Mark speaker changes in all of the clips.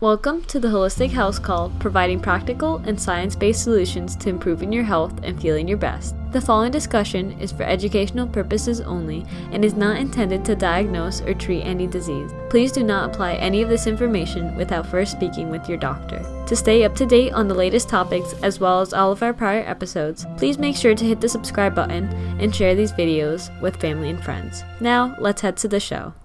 Speaker 1: Welcome to the Holistic Health Call, providing practical and science-based solutions to improving your health and feeling your best. The following discussion is for educational purposes only and is not intended to diagnose or treat any disease. Please do not apply any of this information without first speaking with your doctor. To stay up to date on the latest topics as well as all of our prior episodes, please make sure to hit the subscribe button and share these videos with family and friends. Now, let's head to the show.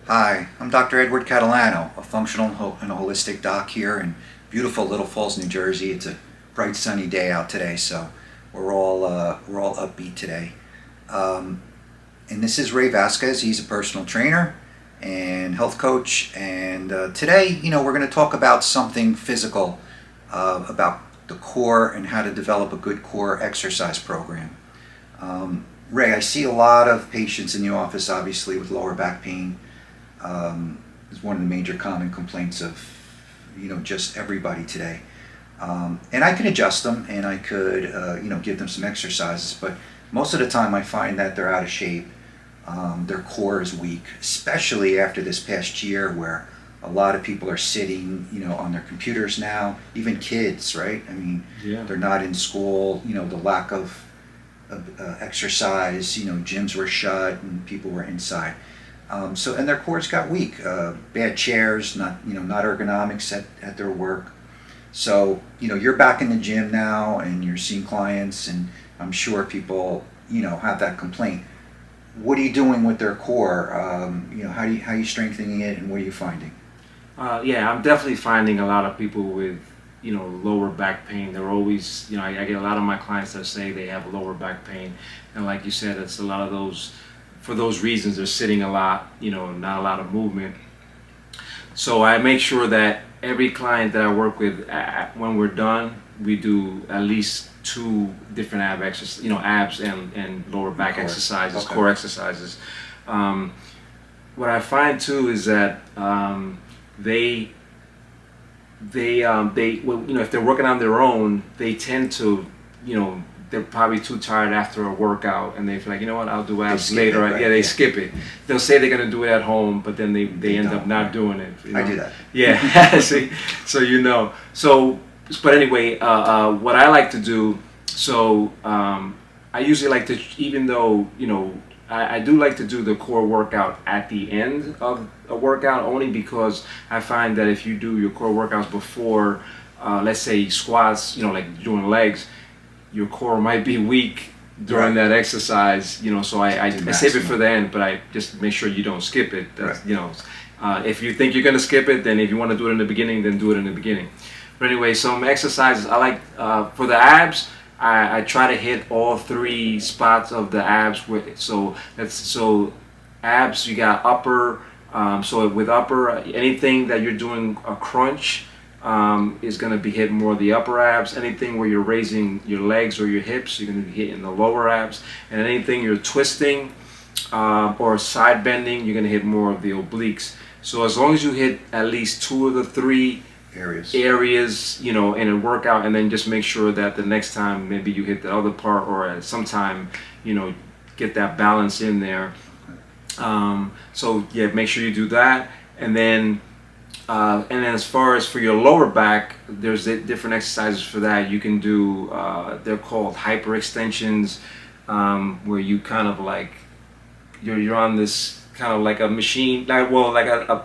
Speaker 2: Hi, I'm Dr. Edward Catalano, a functional and a holistic doc here in beautiful Little Falls, New Jersey. It's a bright sunny day out today, so we're all upbeat today. And this is Ray Vasquez. He's a personal trainer and health coach. And today, we're going to talk about something physical, about the core and how to develop a good core exercise program. Ray, I see a lot of patients in the office, obviously, with lower back pain. Is one of the major common complaints of just everybody today, and I can adjust them and I could give them some exercises, but most of the time I find that they're out of shape. Their core is weak, especially after this past year where a lot of people are sitting on their computers now, even kids, right? I mean, They're not in school, the lack of exercise, gyms were shut and people were inside. And their cores got weak, bad chairs, not ergonomics at their work. So, you're back in the gym now and you're seeing clients, and I'm sure people, have that complaint. What are you doing with their core? How are you strengthening it, and what are you finding?
Speaker 3: I'm definitely finding a lot of people with, lower back pain. They're always, I get a lot of my clients that say they have lower back pain. And like you said, it's a lot of those. For those reasons, they're sitting a lot, not a lot of movement. So I make sure that every client that I work with, when we're done, we do at least 2 different ab exercises, abs and lower back exercises, core exercises. What I find too is that they if they're working on their own, they tend to, they're probably too tired after a workout, and they feel like, I'll do abs later.
Speaker 2: Right? They
Speaker 3: skip it. They'll say they're going to do it at home, but then they end up not doing it.
Speaker 2: I do that.
Speaker 3: Yeah, see, but anyway, what I like to do, I usually like to, even though, I do like to do the core workout at the end of a workout, only because I find that if you do your core workouts before, let's say squats, like doing legs, your core might be weak during that exercise, so I save it for the end, but I just make sure you don't skip it. That's, if you think you're going to skip it, then if you want to do it in the beginning, then do it in the beginning. But anyway, some exercises I like for the abs. I try to hit all 3 spots of the abs so abs, you got upper. So with upper, anything that you're doing a crunch is going to be hitting more of the upper abs. Anything where you're raising your legs or your hips, you're going to be hitting the lower abs. And anything you're twisting or side bending, you're going to hit more of the obliques. So as long as you hit at least 2 of the 3 areas, in a workout, and then just make sure that the next time maybe you hit the other part, or at some time, get that balance in there. Make sure you do that, and then as far as for your lower back, there's different exercises for that. You can do, they're called hyperextensions, where you kind of like, you're on this kind of like a machine, like a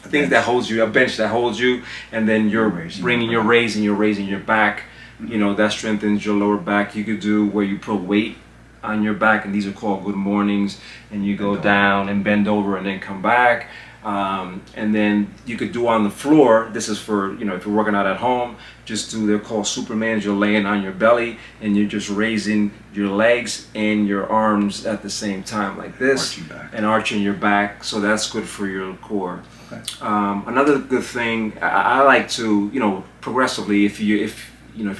Speaker 3: thing that holds you, a bench that holds you, and then you're raising your back. That strengthens your lower back. You could do where you put weight on your back, and these are called good mornings, and you go down and bend over and then come back. And then you could do on the floor. This is for, if you're working out at home, they're called Supermans. You're laying on your belly and you're just raising your legs and your arms at the same time, like this, and arching your back. So that's good for your core. Okay. Another good thing, I like to, progressively, if you're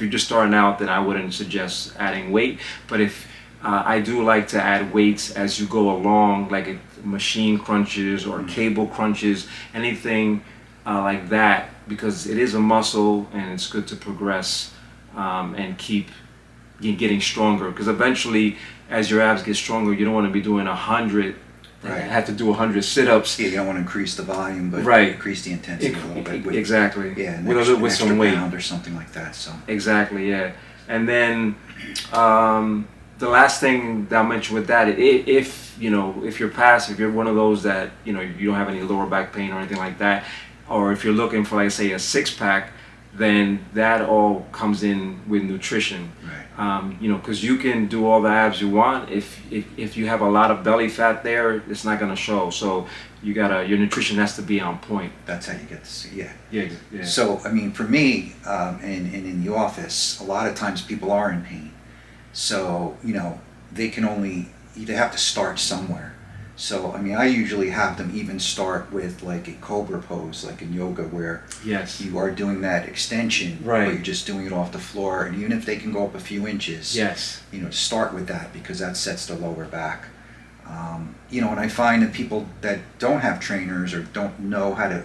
Speaker 3: just starting out, then I wouldn't suggest adding weight. But if I do like to add weights as you go along, like machine crunches or cable crunches, anything like that, because it is a muscle and it's good to progress and keep getting stronger, because eventually as your abs get stronger, you don't want to be doing 100.
Speaker 2: Right.
Speaker 3: Have to do 100 sit-ups.
Speaker 2: Yeah, you don't want to increase the volume, but
Speaker 3: Right.
Speaker 2: increase the intensity a little bit. With,
Speaker 3: Exactly.
Speaker 2: Yeah, an
Speaker 3: with
Speaker 2: extra,
Speaker 3: with
Speaker 2: extra
Speaker 3: some weight
Speaker 2: pound or something like that. So.
Speaker 3: Exactly. Yeah. And then the last thing that I'll mention with that, if you know, if you're passive, if you're one of those that you know you don't have any lower back pain or anything like that, or if you're looking for, like, say, a six-pack, then that all comes in with nutrition.
Speaker 2: Right.
Speaker 3: You know, because you can do all the abs you want. If you have a lot of belly fat there, it's not gonna show. So your nutrition has to be on point.
Speaker 2: That's how you get to see. Yeah.
Speaker 3: Yeah.
Speaker 2: So I mean, for me, and in the office, a lot of times people are in pain. So you know, they have to start somewhere. So I mean, I usually have them even start with like a Cobra Pose, like in yoga, where
Speaker 3: Yes.
Speaker 2: you are doing that extension,
Speaker 3: Right.
Speaker 2: but you're just doing it off the floor, and even if they can go up a few inches,
Speaker 3: Yes.
Speaker 2: you know, start with that because that sets the lower back. You know, and I find that people that don't have trainers or don't know how to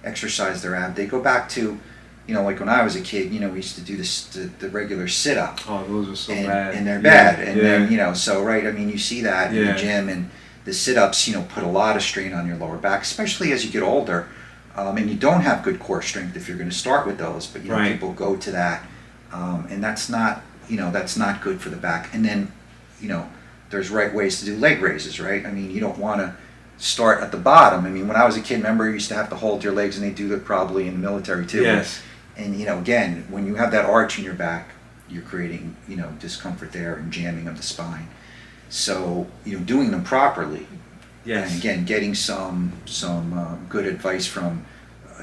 Speaker 2: exercise their ab, they go back to, you know, like when I was a kid, you know, we used to do the regular sit-up.
Speaker 3: Oh, those are so
Speaker 2: and,
Speaker 3: bad.
Speaker 2: and they're
Speaker 3: Yeah,
Speaker 2: bad. And
Speaker 3: yeah.
Speaker 2: then, you know, so, right, I mean, you see that in
Speaker 3: Yeah.
Speaker 2: the gym, and the sit-ups, you know, put a lot of strain on your lower back, especially as you get older. And you don't have good core strength if you're going to start with those, but, you know,
Speaker 3: Right.
Speaker 2: people go to that. And that's not, you know, that's not good for the back. And then, you know, there's right ways to do leg raises, right? I mean, you don't want to start at the bottom. I mean, when I was a kid, remember, you used to have to hold your legs, and they do that probably in the military too.
Speaker 3: Yes.
Speaker 2: And, you know, again, when you have that arch in your back, you're creating, you know, discomfort there and jamming of the spine. So, you know, doing them properly,
Speaker 3: Yes.
Speaker 2: and again, getting some good advice from,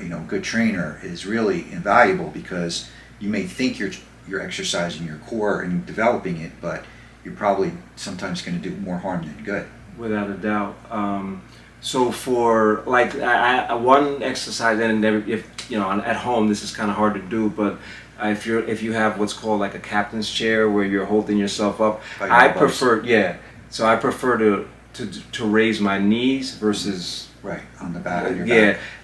Speaker 2: you know, a good trainer is really invaluable, because you may think you're exercising your core and developing it, but you're probably sometimes going to do more harm than good.
Speaker 3: Without a doubt. So for like one exercise, and if you know, at home this is kind of hard to do, but if you have what's called like a captain's chair where you're holding yourself up,
Speaker 2: By your
Speaker 3: I
Speaker 2: elbows.
Speaker 3: prefer So I prefer to raise my knees versus
Speaker 2: Right, on the back of your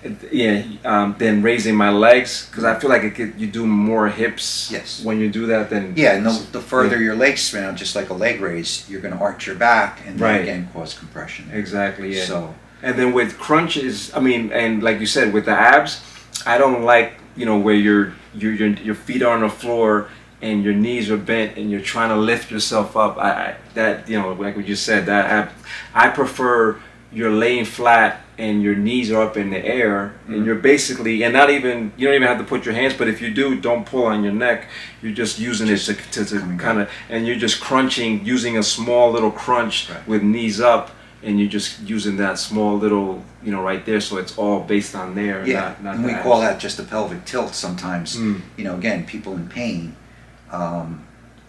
Speaker 2: back.
Speaker 3: then raising my legs, because I feel like you do more hips.
Speaker 2: Yes.
Speaker 3: When you do that, then
Speaker 2: Yeah, and the further your legs spread out, just like a leg raise, you're going to arch your back and then
Speaker 3: Right.
Speaker 2: again cause compression.
Speaker 3: Exactly. Yeah.
Speaker 2: So,
Speaker 3: And then with crunches, I mean, and like you said, with the abs, I don't like, you know, where your feet are on the floor and your knees are bent and you're trying to lift yourself up. That, you know, like what you said, I prefer you're laying flat and your knees are up in the air, and you're basically, and you don't even have to put your hands, but if you do, don't pull on your neck. You're just using it to kind of, and you're just crunching, using a small little crunch
Speaker 2: Right.
Speaker 3: with knees up, and you're just using that small little, you know, right there, so it's all based on there.
Speaker 2: yeah,
Speaker 3: not
Speaker 2: and
Speaker 3: the
Speaker 2: we
Speaker 3: abs.
Speaker 2: call that just a pelvic tilt sometimes.
Speaker 3: Mm.
Speaker 2: You know, again, people in pain,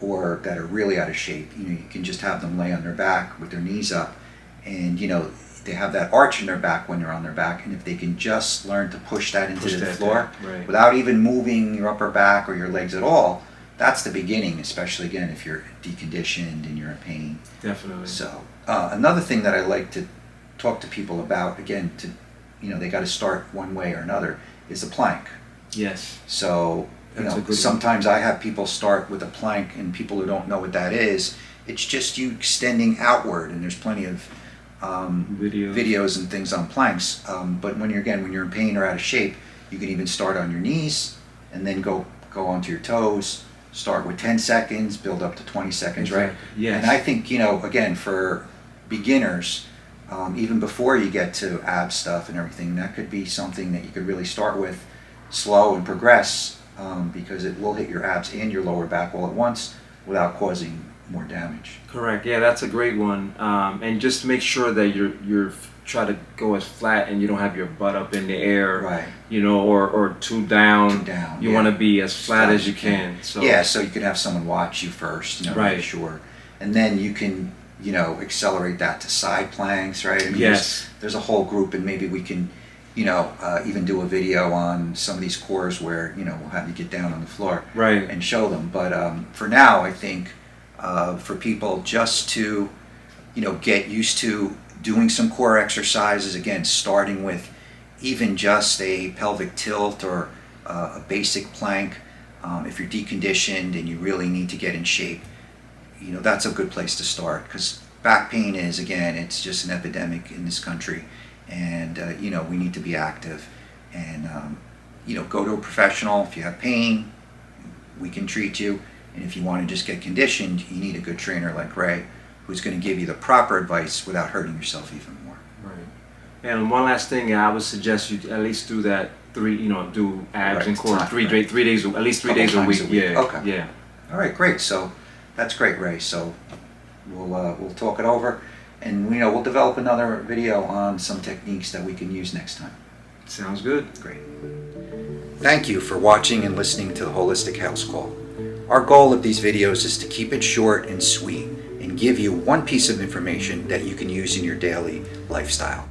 Speaker 2: or that are really out of shape, you know, you can just have them lay on their back with their knees up, and, you know, they have that arch in their back when they're on their back, and if they can just learn to push that into
Speaker 3: Push
Speaker 2: the
Speaker 3: that
Speaker 2: floor
Speaker 3: down, right.
Speaker 2: without even moving your upper back or your legs at all, that's the beginning, especially, again, if you're deconditioned and you're in pain.
Speaker 3: Definitely.
Speaker 2: So another thing that I like to talk to people about, again, you know, they got to start one way or another, is a plank.
Speaker 3: Yes.
Speaker 2: So, you
Speaker 3: That's a
Speaker 2: know,
Speaker 3: good one.
Speaker 2: sometimes I have people start with a plank, and people who don't know what that is, it's just you extending outward, and there's plenty of videos and things on planks. But when you're in pain or out of shape, you can even start on your knees and then go onto your toes. Start with 10 seconds, build up to 20 seconds, right?
Speaker 3: Exactly. Yes.
Speaker 2: And I think, you know, again, for beginners, even before you get to ab stuff and everything, that could be something that you could really start with slow and progress, because it will hit your abs and your lower back all at once without causing more damage.
Speaker 3: Correct. Yeah, that's a great one. And just make sure that you're try to go as flat and you don't have your butt up in the air,
Speaker 2: Right.
Speaker 3: you know, or too down.
Speaker 2: Too down,
Speaker 3: You
Speaker 2: yeah.
Speaker 3: want to be as flat as you can. So
Speaker 2: Yeah, so you could have someone watch you first, you know,
Speaker 3: Right.
Speaker 2: make sure, and then you can, you know, accelerate that to side planks, right? I mean,
Speaker 3: Yes.
Speaker 2: there's a whole group, and maybe we can, you know, even do a video on some of these cores where, you know, we'll have you get down on the floor
Speaker 3: Right.
Speaker 2: and show them. But for now, I think for people just to, you know, get used to doing some core exercises, again, starting with even just a pelvic tilt or a basic plank. If you're deconditioned and you really need to get in shape, that's a good place to start, because back pain is, again, it's just an epidemic in this country, and we need to be active, and go to a professional. If you have pain, we can treat you, and if you want to just get conditioned, you need a good trainer like Ray, who's going to give you the proper advice without hurting yourself even more.
Speaker 3: Right. And one last thing, I would suggest you at least do that do abs and core 3 days, at least 3 days a week. Yeah.
Speaker 2: Okay.
Speaker 3: Yeah.
Speaker 2: All right, great. So that's great, Ray. So we'll talk it over, and we'll develop another video on some techniques that we can use next time.
Speaker 3: Sounds good.
Speaker 2: Great. Thank you for watching and listening to the Holistic Health Call. Our goal of these videos is to keep it short and sweet and give you one piece of information that you can use in your daily lifestyle.